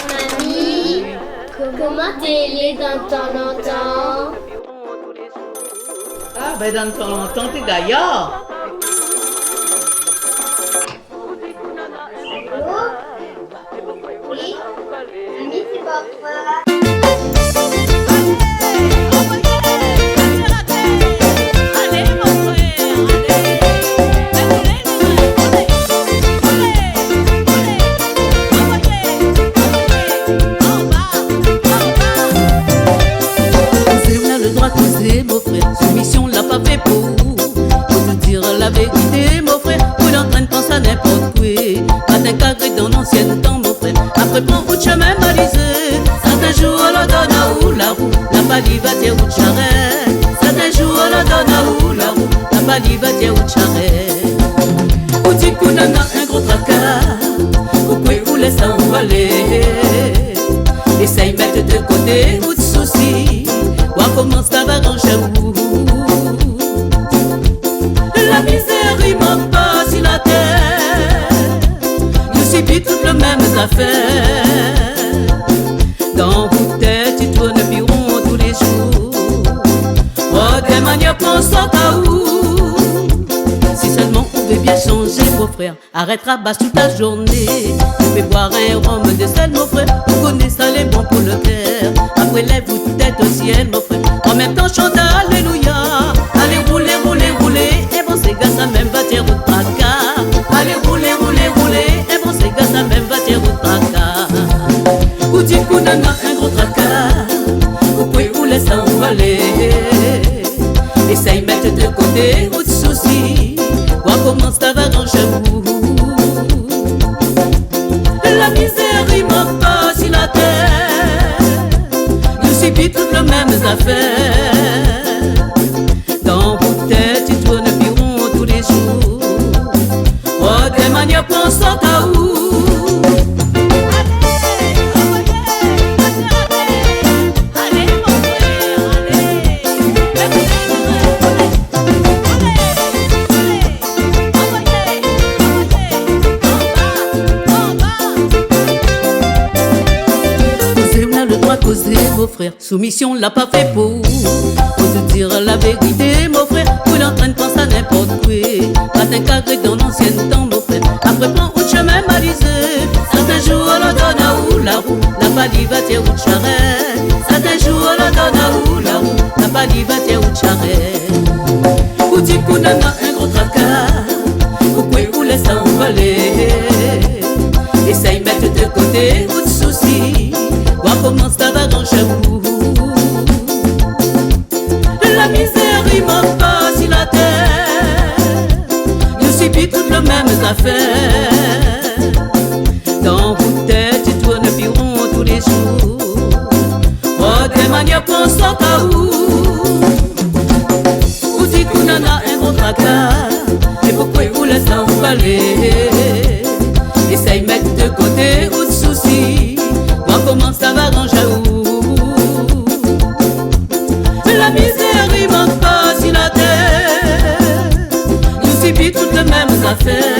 Mamie, comment t'es dans ton longtemps? Ah, ben dans ton longtemps, t'es gaillard. Oh? Oui? Mamie, c'est pourquoi? Mon frère, soumission l'a pas fait pour te dire la vérité, mon frère. Vous l'entraîne pense à n'importe quoi. Pas d'un carré dans l'ancien temps, mon frère. Après prends route chemin balisé. Certains jours la donne à où la roue, la balie va dire où charrette. Certains jours la donne à où la roue, la balie va dire où charrette. Ou dit qu'on a un gros tracas, vous pouvez vous laisser où aller. Essaye mettre de côté ou de soucis. Voir comment ça va dans chez vous. La misère il manque pas sur la terre. Nous subissons toutes les mêmes affaires. Dans vos têtes tu tournes environ tous les jours. Oh des manières pensant à où. Si seulement on veut bien changer mon frère. Arrêtera basse toute la journée. Vous pouvez boire un rhum de sel mon frère. Vous connaissez ça les bons pour le cœur. Après lève-vous tête au ciel mon frère. En même temps chante alléluia. Allez rouler, rouler, rouler. Et bon c'est gars ça même va dire au tracas. Allez rouler, rouler, rouler. Et bon c'est gars ça même va dire au tracas. Vous dites qu'on a un gros tracas. Vous pouvez vous laisser où aller. Essaye mettre de côté ou de soucis. Voir comment ça va dans chez vous. La misère il manque pas sur la terre. Nous subissons toutes les mêmes affaires. Dans vos têtes tu tournes environ tous les jours. Oh des manières pensant à où. Causer mon frère, soumission l'a pas fait pour te dire la vérité mon frère. Vous l'entraîne pense à n'importe quoi. Pas d'un carré dans l'ancien temps mon frère. Après prends autre chemin balisé. Certains jours la donne à où la roue, la balie va dire où charrette. Certains jours la donne à où la roue, la balie va dire où charrette. Vous dites qu'on a un gros tracas. Vous pouvez vous laisser où aller. Essaye mettre de côté ou de soucis. Voir comment ça va dans chez vous. La misère il manque pas sur la terre. Nous subissons toutes les mêmes affaires. Dans vos têtes tu tournes environ tous les jours. Oh des manières pensant à où. Vous dites qu'on en a un gros tracas. Et pourquoi vous laissez où aller. Essaye mettre de côté ou de soucis. Voir comment ça va dans chez vous. La misère il manque pas sur la terre. Nous subissons toutes les mêmes affaires.